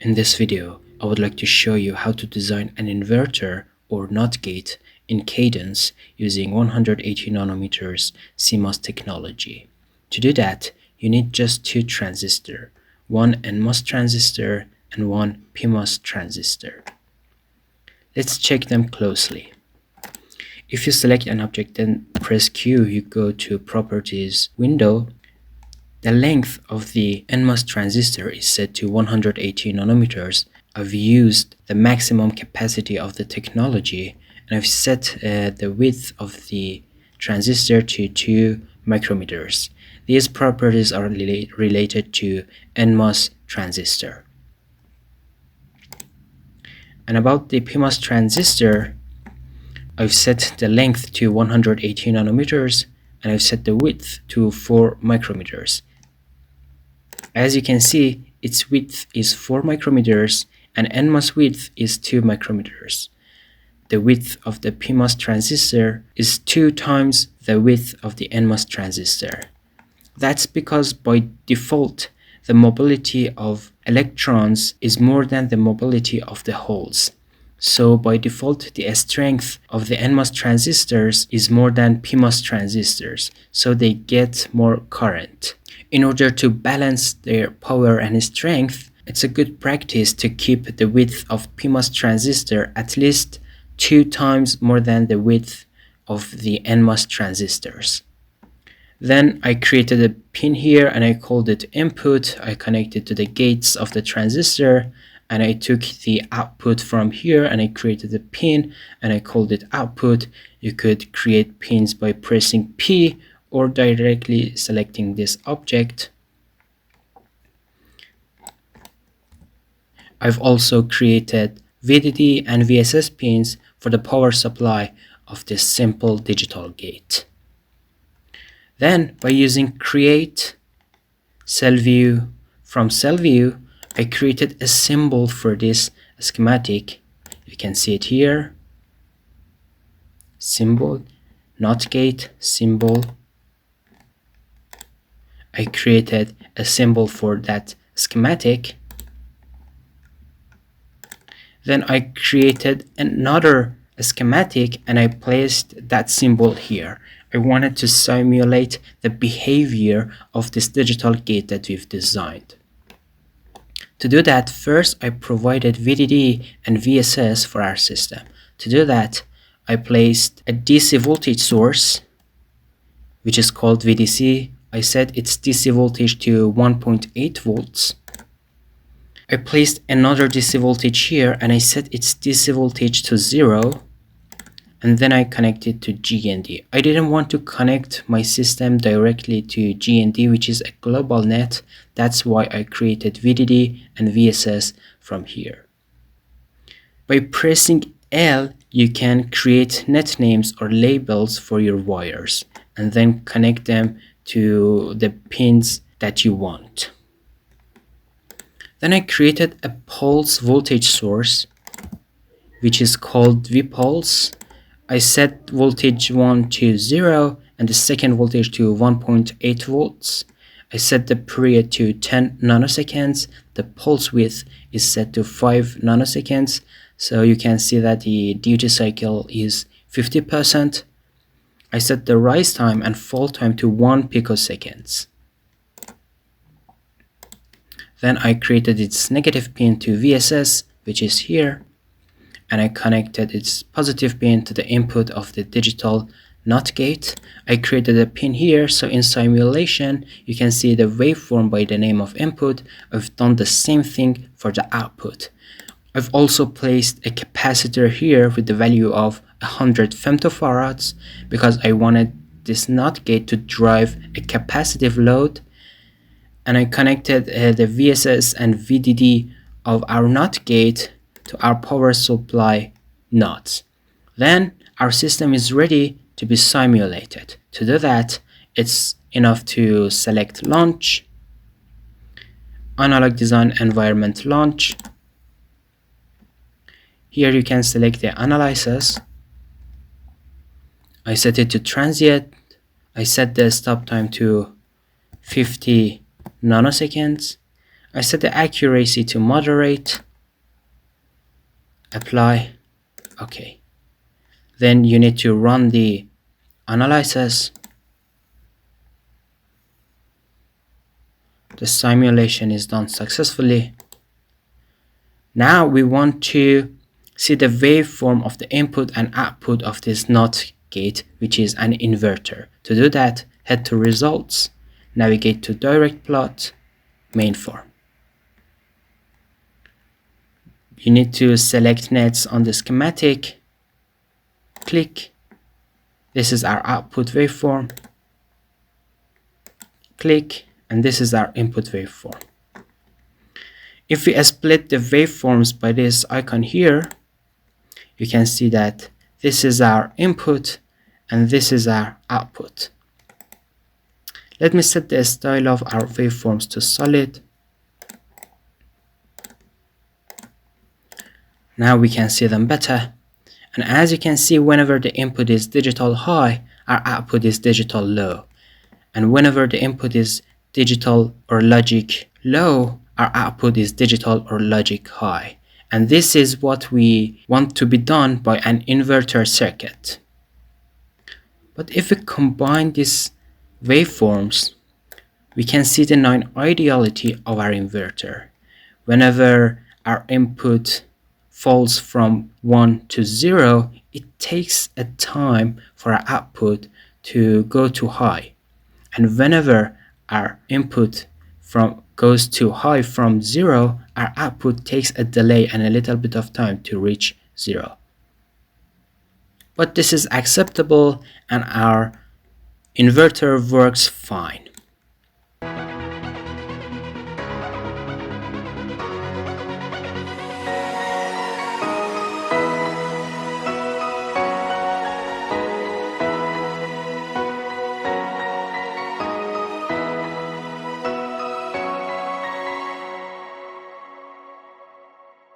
In this video, I would like to show you how to design an inverter or NOT gate in cadence using 180 nanometers CMOS technology. To do that, you need just two transistors, one NMOS transistor and one PMOS transistor. Let's check them closely. If you select an object and press Q, you go to Properties window. The length of the NMOS transistor is set to 180 nanometers. I've used the maximum capacity of the technology, and I've set the width of the transistor to 2 micrometers. These properties are related to NMOS transistor. And about the PMOS transistor, I've set the length to 180 nanometers and I've set the width to 4 micrometers. As you can see, its width is 4 micrometers and NMOS width is 2 micrometers. The width of the PMOS transistor is 2 times the width of the NMOS transistor. That's because by default, the mobility of electrons is more than the mobility of the holes. So by default, the strength of the NMOS transistors is more than PMOS transistors, so they get more current. In order to balance their power and strength, it's a good practice to keep the width of PMOS transistor at least 2 times more than the width of the NMOS transistors. Then I created a pin here and I called it input. I connected to the gates of the transistor and I took the output from here and I created a pin and I called it output. You could create pins by pressing P or directly selecting this object. I've also created VDD and VSS pins for the power supply of this simple digital gate. Then by using create cell view from cell view, I created a symbol for this schematic. You can see it here. Symbol, NOT gate, symbol. I created a symbol for that schematic. Then I created another schematic and I placed that symbol here. I wanted to simulate the behavior of this digital gate that we've designed. To do that, first I provided VDD and VSS for our system. To do that, I placed a DC voltage source, which is called VDC. I set its DC voltage to 1.8 volts. I placed another DC voltage here and I set its DC voltage to 0. And then I connected to GND. I didn't want to connect my system directly to GND, which is a global net. That's why I created VDD and VSS from here. By pressing L, you can create net names or labels for your wires and then connect them to the pins that you want. Then I created a pulse voltage source, which is called VPulse. I set voltage 1 to 0 and the second voltage to 1.8 volts. I set the period to 10 nanoseconds. The pulse width is set to 5 nanoseconds. So you can see that the duty cycle is 50%. I set the rise time and fall time to 1 picoseconds. Then I created its negative pin to VSS, which is here. And I connected its positive pin to the input of the digital NOT gate. I created a pin here, so in simulation, you can see the waveform by the name of input. I've done the same thing for the output. I've also placed a capacitor here with the value of 100 femtofarads because I wanted this NOT gate to drive a capacitive load. And I connected the VSS and VDD of our NOT gate to our power supply NOTs. Then our system is ready to be simulated. To do that, it's enough to select launch, analog design environment launch. Here you can select the analysis. I set it to transient. I set the stop time to 50 nanoseconds. I set the accuracy to moderate, apply, okay. Then you need to run the analysis. The simulation is done successfully. Now we want to see the waveform of the input and output of this NOT gate, which is an inverter. To do that, head to results, navigate to direct plot, main form. You need to select nets on the schematic, click. This is our output waveform. Click, and this is our input waveform. If we split the waveforms by this icon here, you can see that this is our input and this is our output. Let me set the style of our waveforms to solid. Now we can see them better. And as you can see, whenever the input is digital high, our output is digital low. And whenever the input is digital or logic low, our output is digital or logic high. And this is what we want to be done by an inverter circuit. But if we combine these waveforms, we can see the non-ideality of our inverter. Whenever our input falls from 1 to 0, it takes a time for our output to go to high. And whenever our input goes to high from 0, our output takes a delay and a little bit of time to reach 0. But this is acceptable and our inverter works fine.